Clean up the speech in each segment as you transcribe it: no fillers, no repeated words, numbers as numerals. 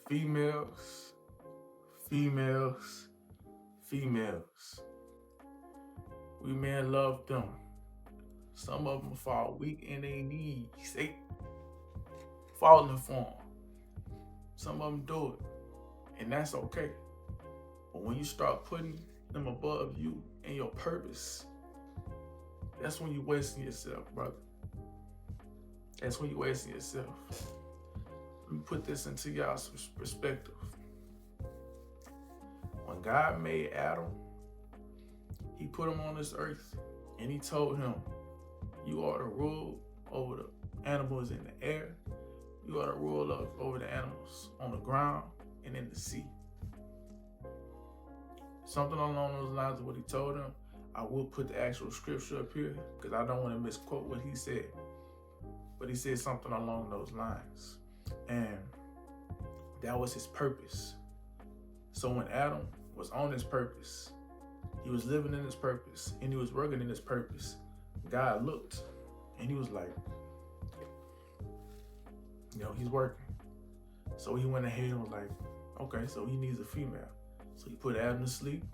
Females, females, females. We men love them. Some of them fall weak in their knees. They falling for them. Some of them do it, and that's okay. But when you start putting them above you and your purpose, that's when you're wasting yourself, brother. That's when you're wasting yourself. Let me put this into y'all's perspective. When God made Adam, he put him on this earth and he told him, you are to rule over the animals in the air. You are to rule over the animals on the ground and in the sea. Something along those lines of what he told him. I will put the actual scripture up here because I don't want to misquote what he said. But he said something along those lines. And that was his purpose. So when Adam was on his purpose, he was living in his purpose, and he was working in his purpose, God looked and he was like, he's working. So he went ahead and was like, okay, so he needs a female. So he put Adam to sleep,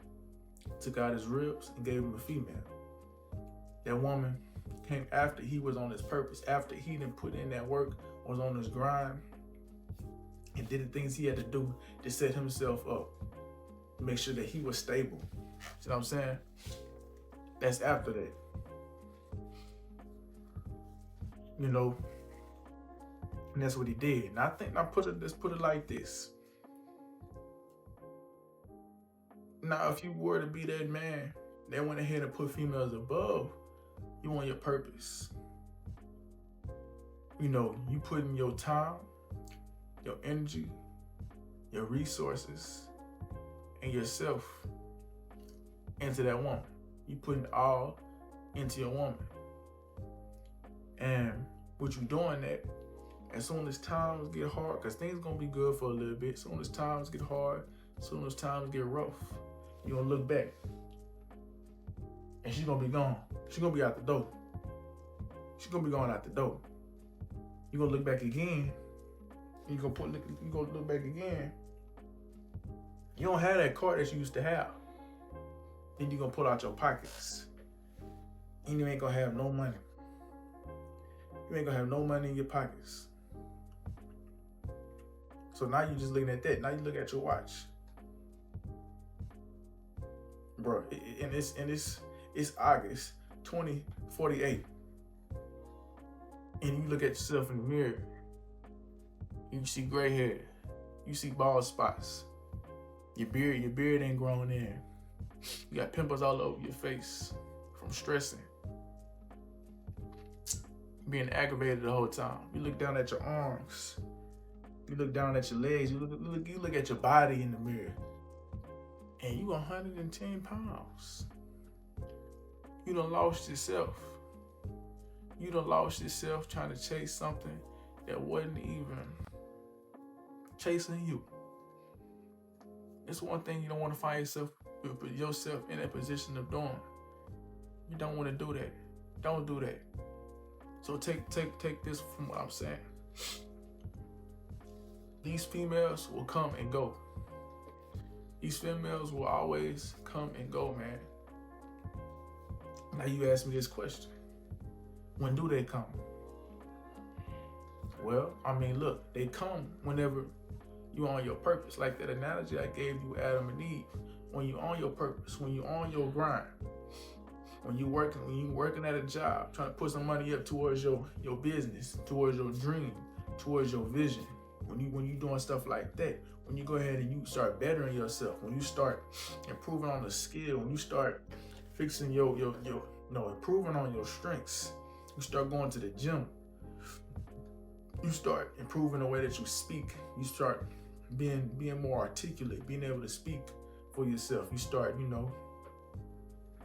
took out his ribs, and gave him a female. That woman came after he was on his purpose, after he didn't put in that work, was on his grind, and did the things he had to do to set himself up, to make sure that he was stable. See what I'm saying? That's after that. And that's what he did. And I think, let's put it like this. Now, if you were to be that man that went ahead and put females above you on your purpose, you put in your time, your energy, your resources, and yourself into that woman. You putting all into your woman. And what you doing that, as soon as times get hard, because things gonna be good for a little bit, as soon as times get hard, as soon as times get rough, you're gonna look back and she's gonna be gone. She's gonna be out the door. She's gonna be going out the door. You're gonna look back again. You gonna look back again. You don't have that car that you used to have. Then you're gonna pull out your pockets. And you ain't gonna have no money. You ain't gonna have no money in your pockets. So now you're just looking at that. Now you look at your watch. Bro, it's August 2048. And you look at yourself in the mirror. You see gray hair. You see bald spots. Your beard ain't grown in. You got pimples all over your face from stressing. Being aggravated the whole time. You look down at your arms. You look down at your legs. You look at your body in the mirror. And you 110 pounds. You done lost yourself. You done lost yourself trying to chase something that wasn't even chasing you. It's one thing you don't want to find yourself in a position of doing. You don't want to do that. Don't do that. So take this from what I'm saying. These females will come and go. These females will always come and go, man. Now you ask me this question. When do they come? Well, look, they come whenever you're on your purpose. Like that analogy I gave you, Adam and Eve. When you're on your purpose, when you're on your grind, when you're working at a job, trying to put some money up towards your business, towards your dream, towards your vision. When you doing stuff like that, when you go ahead and you start bettering yourself, when you start improving on the skill, when you start fixing improving on your strengths, you start going to the gym, you start improving the way that you speak, you start being more articulate, being able to speak for yourself. You start,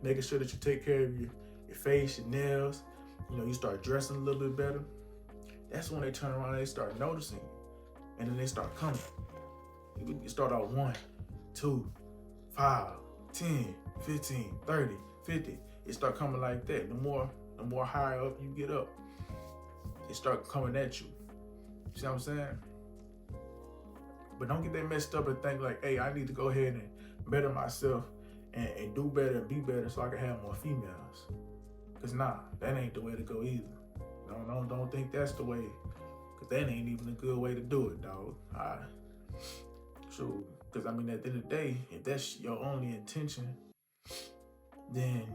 making sure that you take care of your face, your nails, you start dressing a little bit better. That's when they turn around and they start noticing. And then they start coming. You start out 1, 2, 5, 10, 15, 30, 50. It start coming like that. The more higher up you get up, it start coming at you. See what I'm saying? But don't get that messed up and think like, hey, I need to go ahead and better myself and do better and be better so I can have more females. Cause nah, that ain't the way to go either. Don't think that's the way. Cause that ain't even a good way to do it, dog. So, cause I mean, at the end of the day, if that's your only intention, then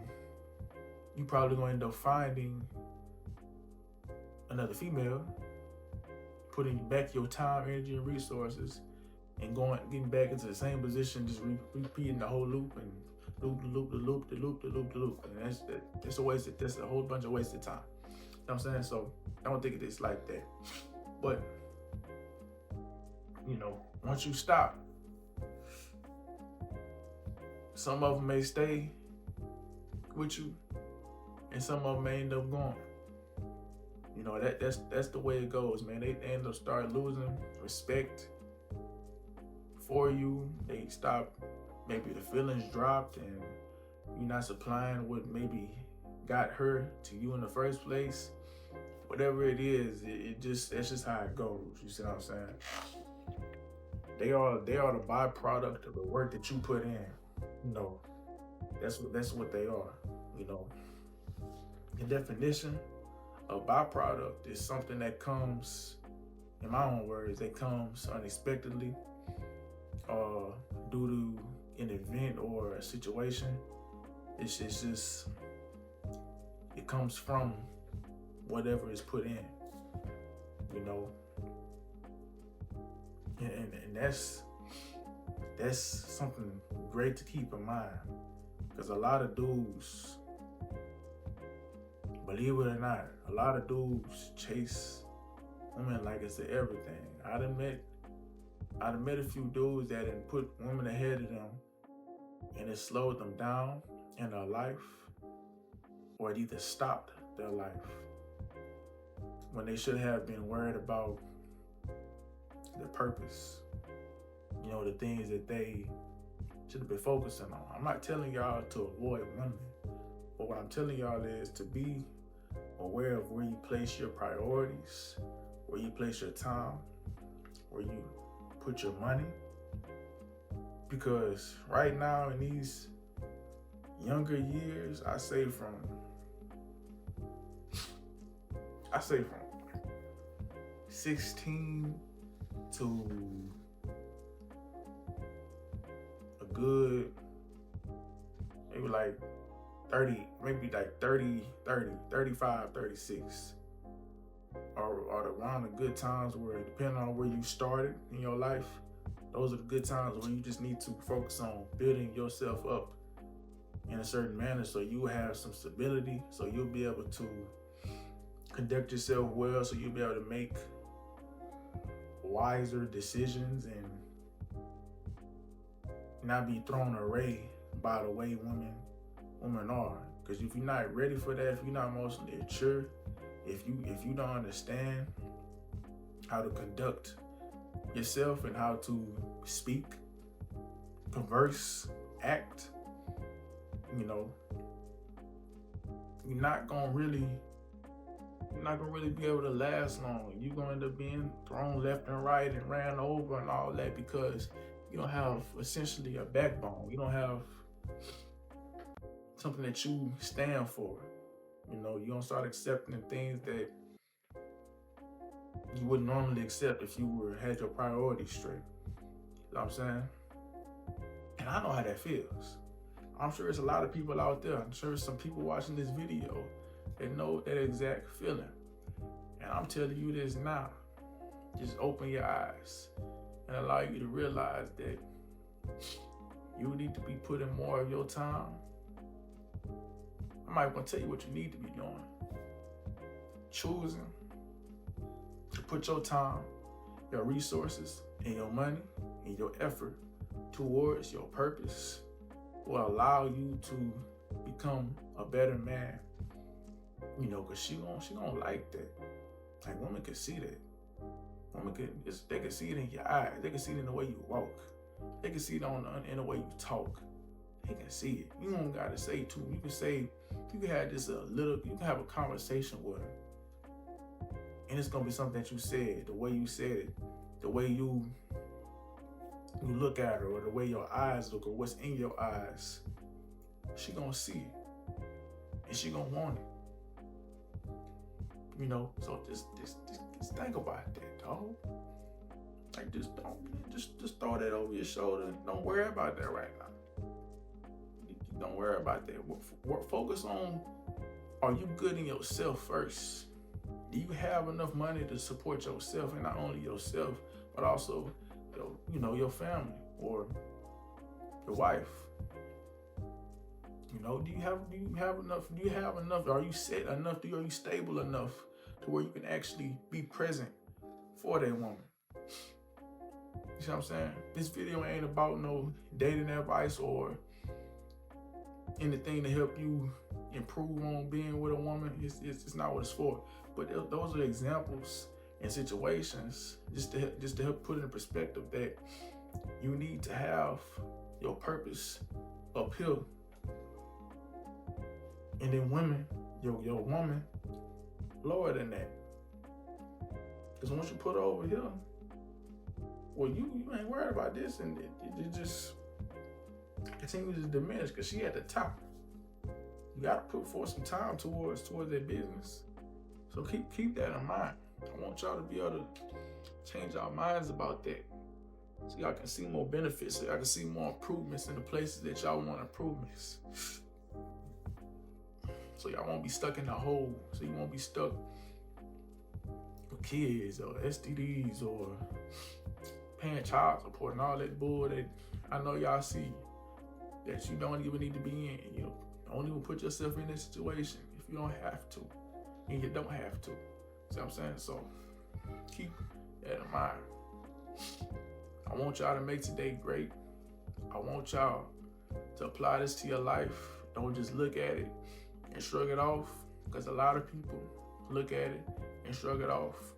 you probably gonna end up finding another female, putting back your time, energy, and resources, and getting back into the same position, just repeating the whole loop and loop. And that's a waste. That's a whole bunch of wasted time. You know what I'm saying? So I don't think it is like that. But once you stop, some of them may stay with you, and some of them may end up going. That's the way it goes, man. They end up start losing respect for you. They stop, maybe the feelings dropped and you're not supplying what maybe got her to you in the first place. Whatever it is, that's just how it goes. You see what I'm saying? They are the byproduct of the work that you put in. That's what they are. The definition of byproduct is something that comes, in my own words, that comes unexpectedly, due to an event or a situation. It's just it comes from whatever is put in, and that's something great to keep in mind, because a lot of dudes, believe it or not, a lot of dudes chase women like it's everything. I done met a few dudes that done put women ahead of them, and it slowed them down in their life, or it either stopped their life when they should have been worried about their purpose, the things that they should have been focusing on. I'm not telling y'all to avoid women, but what I'm telling y'all is to be aware of where you place your priorities, where you place your time, where you put your money. Because right now in these younger years, I say from 16 to a good maybe like 30, maybe like 30, 35, 36 are around the good times where, depending on where you started in your life, those are the good times where you just need to focus on building yourself up in a certain manner so you have some stability, so you'll be able to conduct yourself well, so you'll be able to make wiser decisions and not be thrown away by the way women are. Because if you're not ready for that, if you're not emotionally mature, if you don't understand how to conduct yourself and how to speak, converse, act, you're not gonna really be able to last long. You're gonna end up being thrown left and right and ran over and all that, because you don't have essentially a backbone. You don't have something that you stand for. You're gonna start accepting things that you wouldn't normally accept if you had your priorities straight. You know what I'm saying? And I know how that feels. I'm sure there's a lot of people out there. I'm sure there's some people watching this video that know that exact feeling. And I'm telling you this now. Just open your eyes and allow you to realize that you need to be putting more of your time. I'm not gonna tell you what you need to be doing. Choosing to put your time, your resources, and your money, and your effort towards your purpose will allow you to become a better man. Because she gonna like that. Like, women can see that. They can see it in your eyes. They can see it in the way you walk. They can see it in the way you talk. They can see it. You don't gotta say too. You can have you can have a conversation with her. And it's gonna be something that you said, the way you said it, the way you you look at her, or the way your eyes look, or what's in your eyes, she gonna see it, and she gonna want it. You know, so just think about that, dog. Like, just throw that over your shoulder. Don't worry about that right now. Don't worry about that. Focus on, are you good in yourself first? Do you have enough money to support yourself, and not only yourself, but also, your family or your wife? You know, do you have enough? Are you set enough? Are you stable enough to where you can actually be present for that woman? You see what I'm saying? This video ain't about no dating advice or anything to help you improve on being with a woman. It's not what it's for. But those are examples and situations just to help put in perspective that you need to have your purpose uphill. And then women, your woman, lower than that. Because once you put her over here, well, you ain't worried about this, and it just continues to diminish because she at the top. You gotta put forth some time towards that business. So keep that in mind. I want y'all to be able to change our minds about that, so y'all can see more benefits, so y'all can see more improvements in the places that y'all want improvements. So y'all won't be stuck in the hole. So you won't be stuck with kids or STDs or paying child support and all that bull that I know y'all see that you don't even need to be in. You don't even put yourself in this situation if you don't have to, and you don't have to. See what I'm saying? So keep that in mind. I want y'all to make today great. I want y'all to apply this to your life. Don't just look at it and shrug it off, because a lot of people look at it and shrug it off.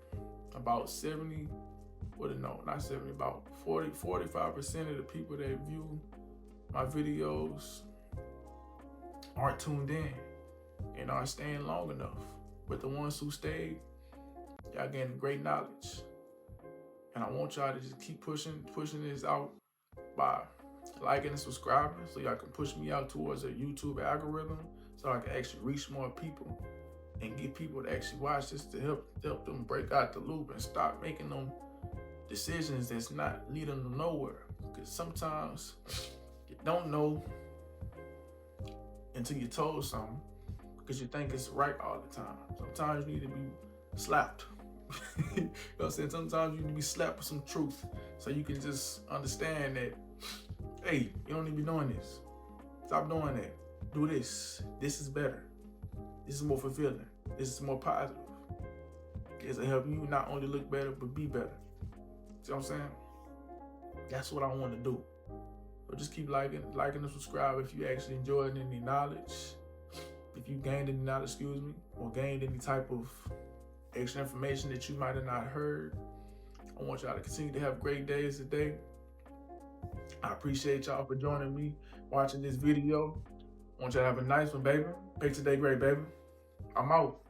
About 45% of the people that view my videos aren't tuned in and aren't staying long enough. But the ones who stayed, y'all getting great knowledge. And I want y'all to just keep pushing this out by liking and subscribing, so y'all can push me out towards a YouTube algorithm, so I can actually reach more people and get people to actually watch this, to help them break out the loop and stop making them decisions that's not leading them nowhere. Because sometimes you don't know until you're told something, because you think it's right all the time. Sometimes you need to be slapped. You know what I'm saying? Sometimes you need to be slapped with some truth, so you can just understand that, hey, you don't need to be doing this. Stop doing that. Do this. This is better. This is more fulfilling. This is more positive. It's to help you not only look better, but be better. See what I'm saying? That's what I want to do. So just keep liking and subscribe if you actually enjoyed any knowledge. If you gained any knowledge, or gained any type of extra information that you might have not heard. I want y'all to continue to have great days today. I appreciate y'all for joining me, watching this video. I want y'all to have a nice one, baby. Make today great, baby. I'm out.